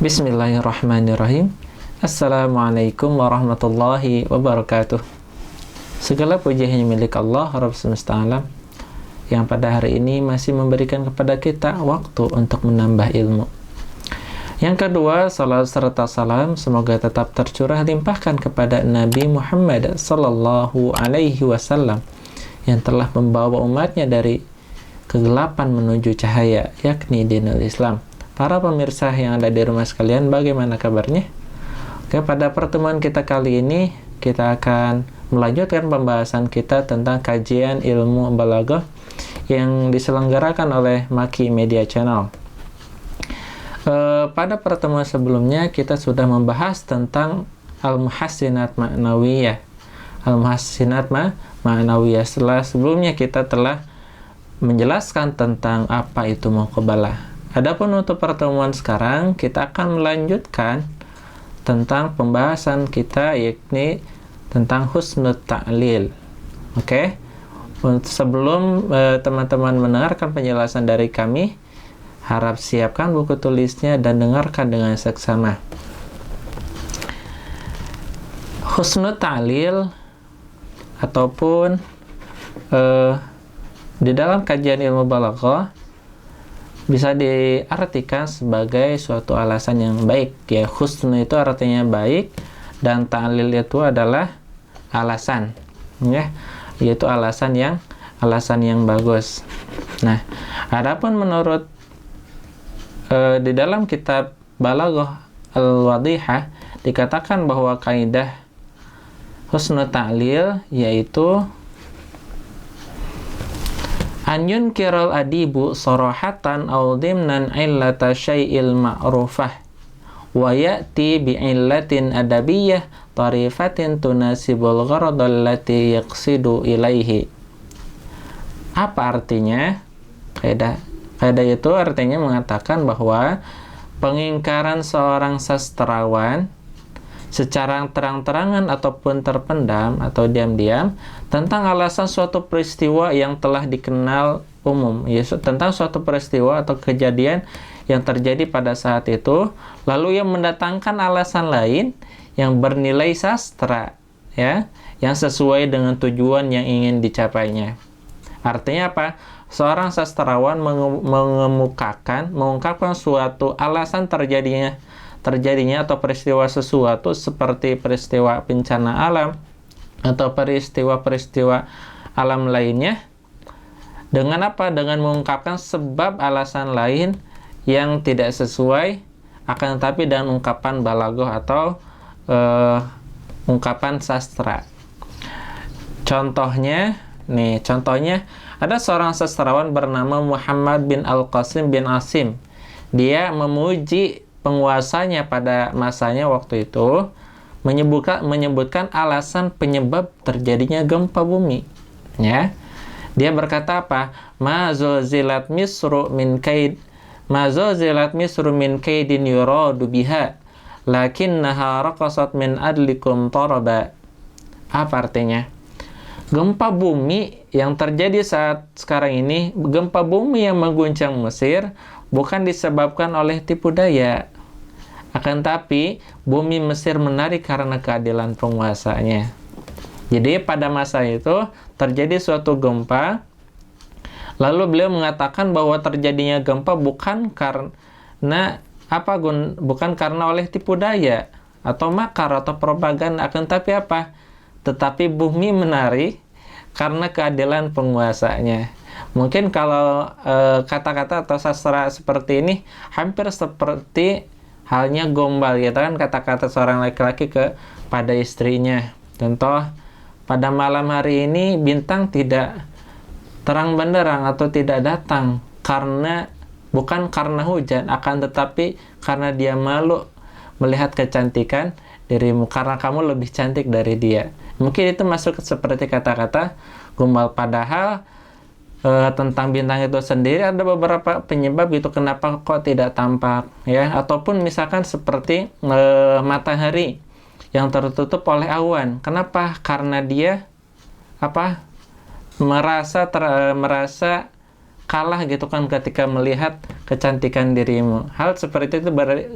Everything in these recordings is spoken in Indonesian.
Bismillahirrahmanirrahim. Assalamualaikum warahmatullahi wabarakatuh. Segala puji hanya milik Allah Rabb semesta alam, yang pada hari ini masih memberikan kepada kita waktu untuk menambah ilmu. Yang kedua, salat serta salam semoga tetap tercurah limpahkan kepada Nabi Muhammad sallallahu alaihi wasallam yang telah membawa umatnya dari kegelapan menuju cahaya, yakni dinul Islam. Para pemirsa yang ada di rumah sekalian, bagaimana kabarnya? Oke, pada pertemuan kita kali ini kita akan melanjutkan pembahasan kita tentang kajian ilmu balaghah yang diselenggarakan oleh Maki Media Channel. Pada pertemuan sebelumnya kita sudah membahas tentang al-muhassinat ma'nawiyah. Al-muhassinat ma'nawiyah. Sebelumnya kita telah menjelaskan tentang apa itu muqabalah. Adapun untuk pertemuan sekarang, kita akan melanjutkan tentang pembahasan kita, yakni tentang husnul ta'lil. Oke? Sebelum teman-teman mendengarkan penjelasan dari kami, harap siapkan buku tulisnya dan dengarkan dengan seksama. Husnul ta'lil ataupun di dalam kajian ilmu balaghah bisa diartikan sebagai suatu alasan yang baik, ya. Husn itu artinya baik dan ta'lil itu adalah alasan, ya, yaitu alasan yang bagus. Nah, adapun menurut di dalam kitab Balaghah Al-Wadihah dikatakan bahwa kaidah husnul ta'lil yaitu an yunkiral adibu sarahatan aw dhimnan illata syai'il ma'rufah wa ya'ti bi'illatin adabiyyah tarifatin tunasibul gharadal lati yaqsidu ilaihi. Apa artinya? Kaidah itu artinya mengatakan bahwa pengingkaran seorang sastrawan secara terang-terangan ataupun terpendam atau diam-diam tentang alasan suatu peristiwa yang telah dikenal umum, yaitu tentang suatu peristiwa atau kejadian yang terjadi pada saat itu, lalu yang mendatangkan alasan lain yang bernilai sastra, ya, yang sesuai dengan tujuan yang ingin dicapainya. Artinya apa? Seorang sastrawan mengungkapkan suatu alasan terjadinya atau peristiwa sesuatu seperti peristiwa bencana alam atau peristiwa-peristiwa alam lainnya dengan apa? Dengan mengungkapkan sebab alasan lain yang tidak sesuai, akan tetapi dengan ungkapan balaghah atau ungkapan sastra. Contohnya ada seorang sastrawan bernama Muhammad bin Al-Qasim bin Asim. Dia memuji penguasanya pada masanya waktu itu, menyebutkan alasan penyebab terjadinya gempa bumi, ya. Dia berkata apa? Ma zulzilat misru min kaidin yuradu biha lakinnaha raqasat min adlikum taraba. Apa artinya? Gempa bumi yang terjadi saat sekarang ini, gempa bumi yang mengguncang Mesir bukan disebabkan oleh tipu daya. Akan tapi, bumi Mesir menari karena keadilan penguasanya. Jadi, pada masa itu, terjadi suatu gempa. Lalu beliau mengatakan bahwa terjadinya gempa bukan karena oleh tipu daya, atau makar, atau propaganda. Akan tapi apa? Tetapi bumi menari karena keadilan penguasanya. Mungkin kalau kata-kata atau sastra seperti ini hampir seperti halnya gombal, gitu kan, kata-kata seorang laki-laki kepada istrinya. Contoh, pada malam hari ini bintang tidak terang benderang atau tidak datang bukan karena hujan, akan tetapi karena dia malu melihat kecantikan dirimu, karena kamu lebih cantik dari dia. Mungkin itu masuk seperti kata-kata gombal, padahal tentang bintang itu sendiri ada beberapa penyebab gitu, kenapa kok tidak tampak, ya. Ataupun misalkan seperti matahari yang tertutup oleh awan. Kenapa? Karena dia merasa kalah gitu kan ketika melihat kecantikan dirimu. Hal seperti itu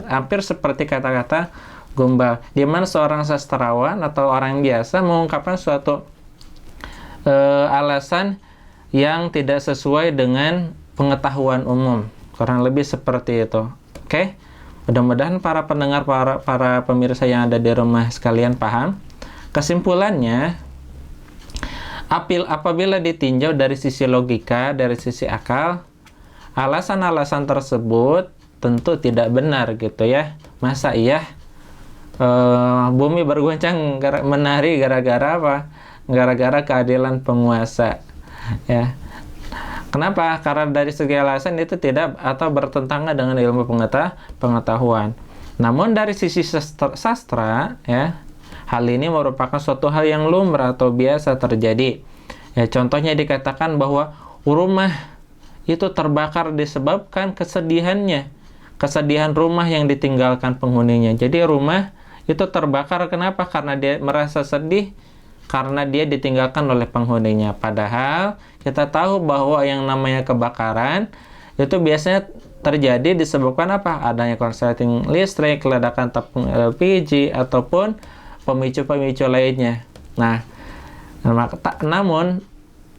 hampir seperti kata-kata gombal, di mana seorang sastrawan atau orang biasa mengungkapkan suatu alasan yang tidak sesuai dengan pengetahuan umum. Kurang lebih seperti itu. Oke? Mudah-mudahan para pendengar, para pemirsa yang ada di rumah sekalian paham. Kesimpulannya, apabila ditinjau dari sisi logika, dari sisi akal, alasan-alasan tersebut tentu tidak benar gitu ya. Masa iya bumi berguncang menari gara-gara apa? Gara-gara keadilan penguasa. Ya. Kenapa? Karena dari segi alasan itu tidak atau bertentangan dengan ilmu pengetahuan. Namun dari sisi sastra, ya, hal ini merupakan suatu hal yang lumrah atau biasa terjadi. Ya, contohnya dikatakan bahwa rumah itu terbakar disebabkan kesedihan rumah yang ditinggalkan penghuninya. Jadi rumah itu terbakar kenapa? Karena dia merasa sedih karena dia ditinggalkan oleh penghuninya. Padahal kita tahu bahwa yang namanya kebakaran itu biasanya terjadi disebabkan apa? Adanya korsleting listrik, ledakan tepung LPG, ataupun pemicu-pemicu lainnya. Nah, namun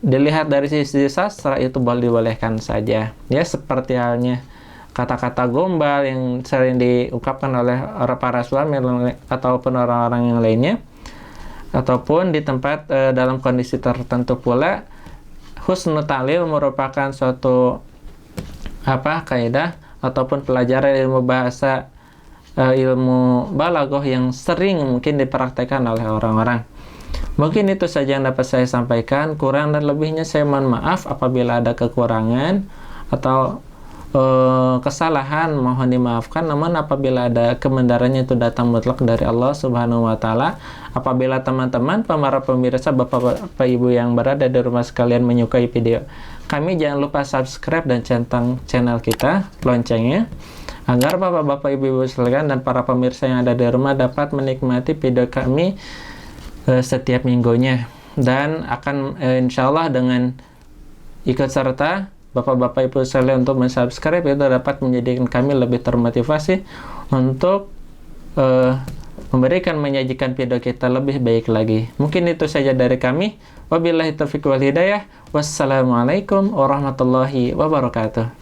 dilihat dari sisi sastra itu boleh-bolehkan saja. Ya, seperti halnya kata-kata gombal yang sering diungkapkan oleh para suami ataupun orang-orang yang lainnya, ataupun di tempat dalam kondisi tertentu pula. Husnul ta'lil merupakan suatu kaidah ataupun pelajaran ilmu bahasa, ilmu balaghah yang sering mungkin dipraktekkan oleh orang-orang. Mungkin itu saja yang dapat saya sampaikan. Kurang dan lebihnya saya mohon maaf apabila ada kekurangan atau kesalahan, mohon dimaafkan. Namun apabila ada kebenarannya itu datang mutlak dari Allah Subhanahu wa taala. Apabila teman-teman para pemirsa, Bapak Ibu yang berada di rumah sekalian menyukai video kami, jangan lupa subscribe dan centang channel kita loncengnya, agar Bapak Ibu sekalian dan para pemirsa yang ada di rumah dapat menikmati video kami setiap minggunya. Dan akan insyaallah dengan ikut serta Bapak Ibu sekalian untuk mensubscribe itu dapat menjadikan kami lebih termotivasi untuk menyajikan video kita lebih baik lagi. Mungkin itu saja dari kami. Wabillahi taufiq wal hidayah. Wassalamualaikum warahmatullahi wabarakatuh.